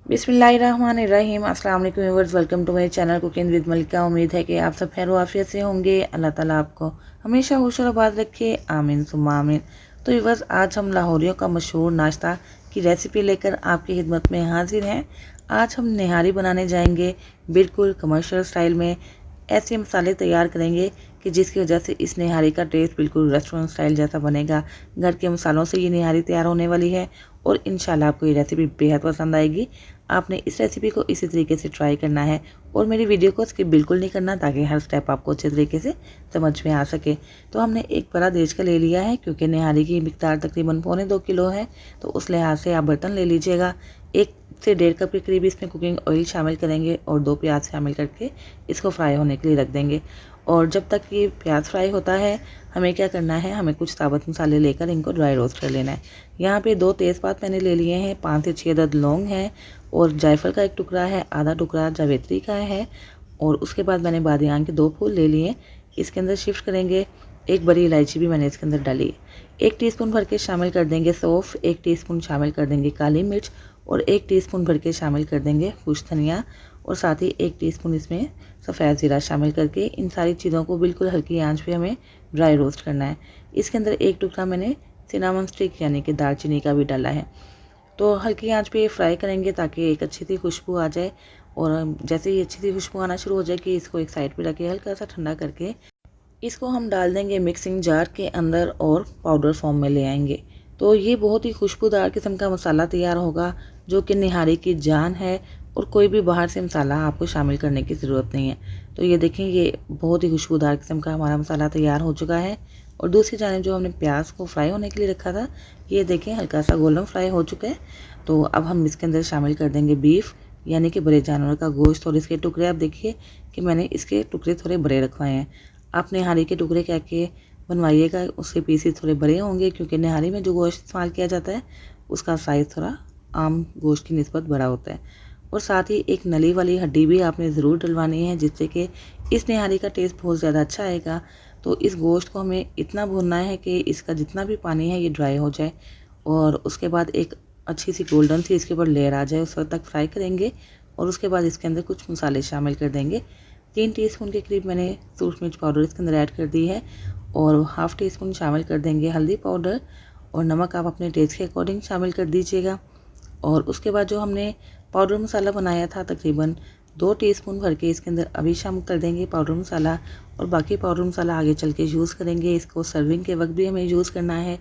बिस्मिल्लाहिर्रहमानिर्रहीम। अस्सलाम वालेकुम viewers, welcome to my channel cooking with Malika. उम्मीद है कि आप सब खैर आफियत से होंगे। अल्लाह ताला आपको हमेशा खुश और आबाद रखे, आमीन सुम्मा आमीन। तो व्यूअर्स, आज हम लाहौरियों का मशहूर नाश्ता की रेसिपी लेकर आपकी खिदमत में हाजिर हैं। आज हम निहारी बनाने जाएंगे बिल्कुल कमर्शियल स्टाइल में। ऐसे मसाले तैयार करेंगे कि जिसकी वजह से इस निहारी का टेस्ट बिल्कुल रेस्टोरेंट स्टाइल जैसा बनेगा। घर के मसालों से ये निहारी तैयार होने वाली है और इंशाल्लाह आपको ये रेसिपी बेहद पसंद आएगी। आपने इस रेसिपी को इसी तरीके से ट्राई करना है और मेरी वीडियो को स्किप बिल्कुल नहीं करना, ताकि हर स्टेप आपको अच्छे तरीके से समझ में आ सके। तो हमने एक बड़ा देश का ले लिया है, क्योंकि निहारी की मिकदार तकरीबन 1.25 किलो है, तो उस लिहाज से आप बर्तन ले लीजिएगा। 1 से 1.5 कप के करीब इसमें कुकिंग ऑयल शामिल करेंगे और 2 प्याज शामिल करके इसको फ्राई होने के लिए रख देंगे। और जब तक ये प्याज फ्राई होता है, हमें क्या करना है, हमें कुछ साबुत मसाले लेकर इनको ड्राई रोस्ट कर लेना है। यहाँ पे 2 तेज़पात मैंने ले लिए हैं, 5 से 6 अदद लौंग हैं और जायफल का 1 टुकड़ा है, आधा टुकड़ा जावित्री का है। और उसके बाद मैंने बादियान के 2 फूल ले लिए, इसके अंदर शिफ्ट करेंगे। 1 बड़ी इलायची भी मैंने इसके अंदर डाली है। 1 टीस्पून भर के शामिल कर देंगे सौंफ, 1 टीस्पून शामिल कर देंगे काली मिर्च और 1 टीस्पून भर के शामिल कर देंगे खुश धनिया और साथ ही 1 टीस्पून इसमें सफ़ेद ज़ीरा शामिल करके इन सारी चीज़ों को बिल्कुल हल्की आंच पे हमें ड्राई रोस्ट करना है। इसके अंदर 1 टुकड़ा मैंने सिनामन स्टिक यानी कि दालचीनी का भी डाला है। तो हल्की आंच पे फ्राई करेंगे ताकि एक अच्छी सी खुशबू आ जाए। और जैसे ही अच्छी सी खुशबू आना शुरू हो जाए कि इसको एक साइड पे रख के हल्का सा ठंडा करके इसको हम डाल देंगे मिक्सिंग जार के अंदर और पाउडर फॉर्म में ले आएंगे। तो ये बहुत ही खुशबूदार किस्म का मसाला तैयार होगा, जो कि निहारी की जान है और कोई भी बाहर से मसाला आपको शामिल करने की ज़रूरत नहीं है। तो ये देखें, ये बहुत ही खुशबूदार किस्म का हमारा मसाला तैयार हो चुका है। और दूसरी जानिब जो हमने प्याज को फ्राई होने के लिए रखा था, ये देखें हल्का सा गोल्डन फ्राई हो चुका है। तो अब हम इसके अंदर शामिल कर देंगे बीफ यानी कि बड़े जानवर का गोश्त और इसके टुकड़े। आप देखिए कि मैंने इसके टुकड़े थोड़े बड़े रखवाए हैं। आप निहारी के टुकड़े कह के बनवाइएगा, उसके पीसेस थोड़े बड़े होंगे, क्योंकि निहारी में जो गोश्त इस्तेमाल किया जाता है उसका साइज़ थोड़ा आम गोश्त की निस्बत बड़ा होता है। और साथ ही एक नली वाली हड्डी भी आपने ज़रूर डलवानी है, जिससे कि इस निहारी का टेस्ट बहुत ज़्यादा अच्छा आएगा। तो इस गोश्त को हमें इतना भूनना है कि इसका जितना भी पानी है ये ड्राई हो जाए और उसके बाद एक अच्छी सी गोल्डन सी इसके ऊपर लेयर आ जाए, उस वक्त तक फ्राई करेंगे। और उसके बाद इसके अंदर कुछ मसाले शामिल कर देंगे। 3 टीस्पून के करीब मैंने सूरज मिर्च पाउडर इसके अंदर ऐड कर दी है और हाफ़ टी स्पून शामिल कर देंगे हल्दी पाउडर और नमक आप अपने टेस्ट के अकॉर्डिंग शामिल कर दीजिएगा। और उसके बाद जो हमने पाउडर मसाला बनाया था तकरीबन 2 टीस्पून भर के इसके अंदर अभी शामिल कर देंगे पाउडर मसाला। और बाकी पाउडर मसाला आगे चल के यूज़ करेंगे, इसको सर्विंग के वक्त भी हमें यूज़ करना है।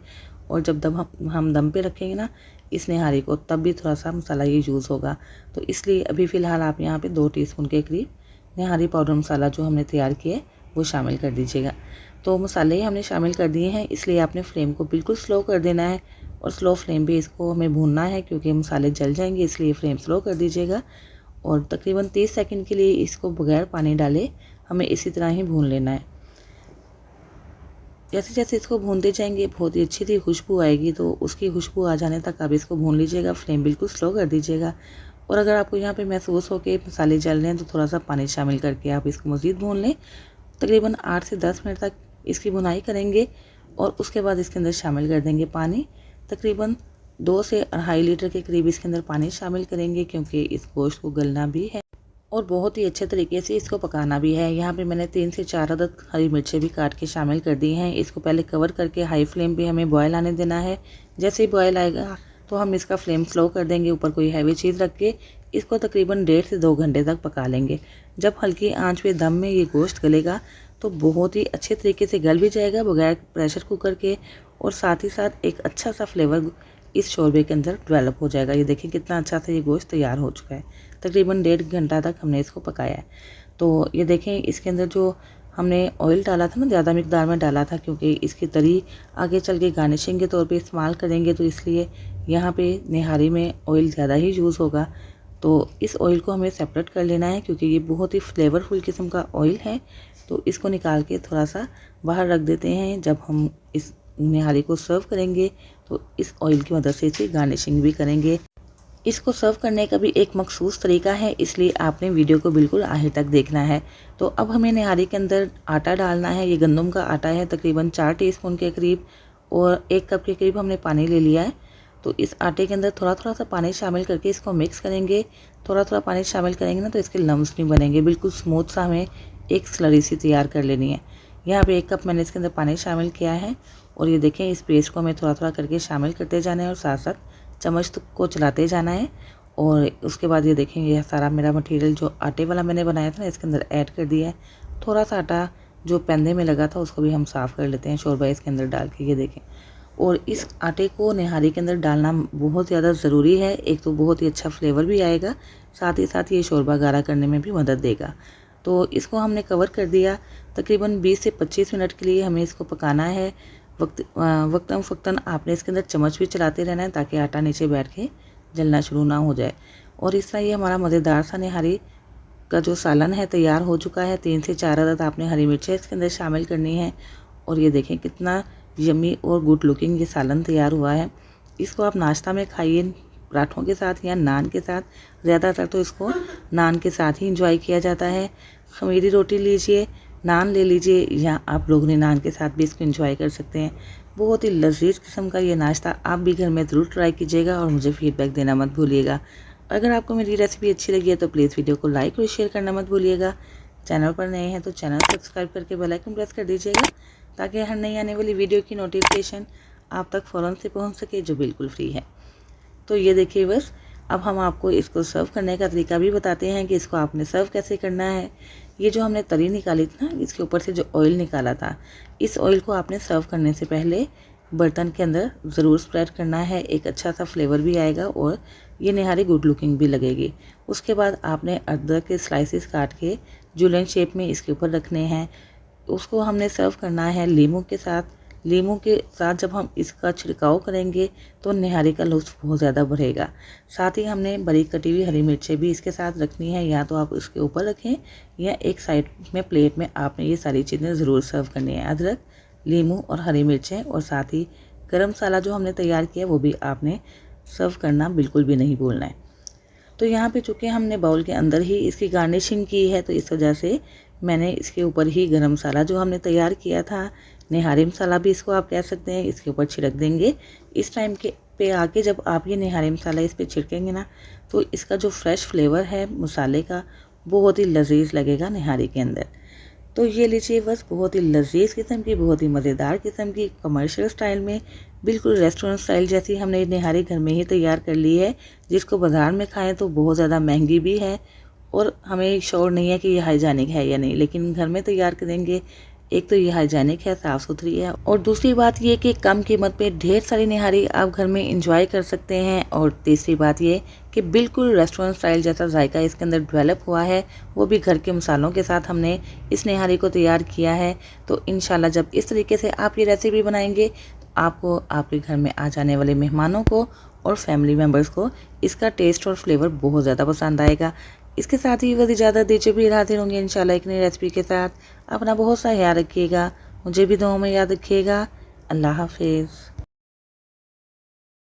और जब हम दम पे रखेंगे ना इस निहारी को, तब भी थोड़ा सा मसाला ये यूज़ होगा। तो इसलिए अभी फ़िलहाल आप यहाँ पे 2 टीस्पून के करीब निहारी पाउडर मसाला जो हमने तैयार किए वो शामिल कर दीजिएगा। तो मसाले हमने शामिल कर दिए हैं, इसलिए आपने फ्लेम को बिल्कुल स्लो कर देना है और स्लो फ्लेम पे इसको हमें भूनना है, क्योंकि मसाले जल जाएंगे, इसलिए फ्लेम स्लो कर दीजिएगा। और तकरीबन 30 सेकंड के लिए इसको बगैर पानी डाले हमें इसी तरह ही भून लेना है। जैसे जैसे इसको भूनते जाएंगे बहुत ही अच्छी सी खुशबू आएगी, तो उसकी खुशबू आ जाने तक आप इसको भून लीजिएगा, फ्लेम बिल्कुल स्लो कर दीजिएगा। और अगर आपको यहाँ पे महसूस हो कि मसाले जल रहे हैं, तो थोड़ा सा पानी शामिल करके आप इसको मज़ीद भून लें। तकरीबन 8 से 10 मिनट तक इसकी भुनाई करेंगे और उसके बाद इसके अंदर शामिल कर देंगे पानी। तकरीबन 2 से 2.5 लीटर के करीब इसके अंदर पानी शामिल करेंगे, क्योंकि इस गोश्त को गलना भी है और बहुत ही अच्छे तरीके से इसको पकाना भी है। यहाँ पे मैंने 3 से 4 अदद हरी मिर्चें भी काट के शामिल कर दी हैं। इसको पहले कवर करके हाई फ्लेम पे हमें बॉयल आने देना है। जैसे ही बॉयल आएगा तो हम इसका फ्लेम स्लो कर देंगे, ऊपर कोई हैवी चीज़ रख के इसको तकरीबन 1.5 से 2 घंटे तक पका लेंगे। जब हल्की आंच पे दम में ये गोश्त गलेगा तो बहुत ही अच्छे तरीके से गल भी जाएगा बगैर प्रेशर कुकर के, और साथ ही साथ एक अच्छा सा फ्लेवर इस शोरबे के अंदर डेवलप हो जाएगा। ये देखिए कितना अच्छा सा ये गोश्त तैयार हो चुका है। तकरीबन 1.5 घंटा तक हमने इसको पकाया है। तो ये देखें इसके अंदर जो हमने ऑयल डाला था ना, ज़्यादा मिकदार में डाला था, क्योंकि इसकी तरी आगे चल के गार्निशिंग के तौर पे इस्तेमाल करेंगे, तो इसलिए यहाँ पे निहारी में ऑयल ज़्यादा ही यूज़ होगा। तो इस ऑयल को हमें सेपरेट कर लेना है, क्योंकि ये बहुत ही फ्लेवरफुल किस्म का ऑयल है। तो इसको निकाल के थोड़ा सा बाहर रख देते हैं। जब हम इस निहारी को सर्व करेंगे तो इस ऑयल की मदद से इसे गार्निशिंग भी करेंगे। इसको सर्व करने का भी एक मखसूस तरीका है, इसलिए आपने वीडियो को बिल्कुल आखिर तक देखना है। तो अब हमें निहारी के अंदर आटा डालना है। ये गंदम का आटा है, तकरीबन 4 टीस्पून के करीब, और 1 कप के करीब हमने पानी ले लिया है। तो इस आटे के अंदर थोड़ा थोड़ा सा पानी शामिल करके इसको मिक्स करेंगे। थोड़ा थोड़ा पानी शामिल करेंगे ना तो इसके लम्स नहीं बनेंगे, बिल्कुल स्मूथ सा हमें एक स्लरी सी तैयार कर लेनी है। यहाँ पे 1 कप मैंने इसके अंदर पानी शामिल किया है और ये देखें इस पेस्ट को हमें थोड़ा थोड़ा करके शामिल करते जाना है और साथ साथ चम्मच को चलाते जाना है। और उसके बाद ये देखेंगे यह सारा मेरा मटेरियल जो आटे वाला मैंने बनाया था ना इसके अंदर ऐड कर दिया है। थोड़ा सा आटा जो पैंदे में लगा था उसको भी हम साफ़ कर लेते हैं शोरबा इसके अंदर डाल के। ये देखें, और इस आटे को निहारी के अंदर डालना बहुत ज़्यादा ज़रूरी है। एक तो बहुत ही अच्छा फ्लेवर भी आएगा, साथ ही साथ ये शोरबा गाढ़ा करने में भी मदद देगा। तो इसको हमने कवर कर दिया। तकरीबन 20 से 25 मिनट के लिए हमें इसको पकाना है। वक्तन फ़क्तन आपने इसके अंदर चम्मच भी चलाते रहना है ताकि आटा नीचे बैठ के जलना शुरू ना हो जाए। और इस तरह ये हमारा मज़ेदार सा निहारी का जो सालन है तैयार हो चुका है। 3 से 4 अदद आपने हरी मिर्चें इसके अंदर शामिल करनी है। और ये देखें कितना यम्मी और गुड लुकिंग ये सालन तैयार हुआ है। इसको आप नाश्ता में खाइए, पराठों के साथ या नान के साथ। ज़्यादातर तो इसको नान के साथ ही इंजॉय किया जाता है। खमीरी रोटी लीजिए, नान ले लीजिए, या आप रोगनी नान के साथ भी इसको इंजॉय कर सकते हैं। बहुत ही लजीज किस्म का ये नाश्ता आप भी घर में ज़रूर ट्राई कीजिएगा और मुझे फीडबैक देना मत भूलिएगा। अगर आपको मेरी रेसिपी अच्छी लगी है तो प्लीज़ वीडियो को लाइक और शेयर करना मत भूलिएगा। चैनल पर नए हैं तो चैनल सब्सक्राइब करके बेल आइकन प्रेस कर दीजिएगा ताकि हर नई आने वाली वीडियो की नोटिफिकेशन आप तक फ़ौरन से पहुंच सके, जो बिल्कुल फ्री है। तो ये देखिए बस, अब हम आपको इसको सर्व करने का तरीका भी बताते हैं कि इसको आपने सर्व कैसे करना है। ये जो हमने तरी निकाली थी ना, इसके ऊपर से जो ऑयल निकाला था, इस ऑयल को आपने सर्व करने से पहले बर्तन के अंदर ज़रूर स्प्रेड करना है। एक अच्छा सा फ्लेवर भी आएगा और ये निहारी गुड लुकिंग भी लगेगी। उसके बाद आपने अदरक के स्लाइसिस काट के जुलियन शेप में इसके ऊपर रखने हैं। उसको हमने सर्व करना है लीमू के साथ। लीमू के साथ जब हम इसका छिड़काव करेंगे तो निहारी का लुत्फ़ बहुत ज़्यादा बढ़ेगा। साथ ही हमने बारीक कटी हुई हरी मिर्चें भी इसके साथ रखनी है, या तो आप इसके ऊपर रखें या एक साइड में प्लेट में आपने ये सारी चीज़ें ज़रूर सर्व करनी है। अदरक, लीमू और हरी मिर्चें, और साथ ही गरम मसाला जो हमने तैयार किया वो भी आपने सर्व करना बिल्कुल भी नहीं भूलना है। तो यहाँ पे चूँकि हमने बाउल के अंदर ही इसकी गार्निशिंग की है तो इस वजह से मैंने इसके ऊपर ही गरम मसाला जो हमने तैयार किया था, निहारी मसाला भी इसको आप कह सकते हैं, इसके ऊपर छिड़क देंगे। इस टाइम के पे आके जब आप ये निहारी मसाला इस पे छिड़केंगे ना तो इसका जो फ्रेश फ्लेवर है मसाले का बहुत ही लजीज लगेगा निहारी के अंदर। तो ये लीजिए बस, बहुत ही लजीज किस्म की, बहुत ही मज़ेदार किस्म की, कमर्शियल स्टाइल में, बिल्कुल रेस्टोरेंट स्टाइल जैसी हमने निहारी घर में ही तैयार कर ली है। जिसको बाज़ार में खाएं तो बहुत ज़्यादा महंगी भी है और हमें श्योर नहीं है कि ये हाइजीनिक है या नहीं, लेकिन घर में तैयार करेंगे एक तो ये हाइजीनिक है, साफ़ सुथरी है, और दूसरी बात ये कि कम कीमत पे ढेर सारी निहारी आप घर में इंजॉय कर सकते हैं। और तीसरी बात ये कि बिल्कुल रेस्टोरेंट स्टाइल जैसा जायका इसके अंदर डेवलप हुआ है, वो भी घर के मसालों के साथ हमने इस निहारी को तैयार किया है। तो इंशाल्लाह जब इस तरीके से आप ये रेसिपी बनाएंगे तो आपको, आपके घर में आ जाने वाले मेहमानों को और फैमिली मेम्बर्स को इसका टेस्ट और फ्लेवर बहुत ज़्यादा पसंद आएगा। इसके साथ ही बस इजाज़त दीजिए, भी हाजिर होंगे इंशाल्लाह एक नई रेसिपी के साथ। अपना बहुत सा ख्याल रखिएगा, मुझे भी दुआओं में याद रखिएगा। अल्लाह हाफिज़।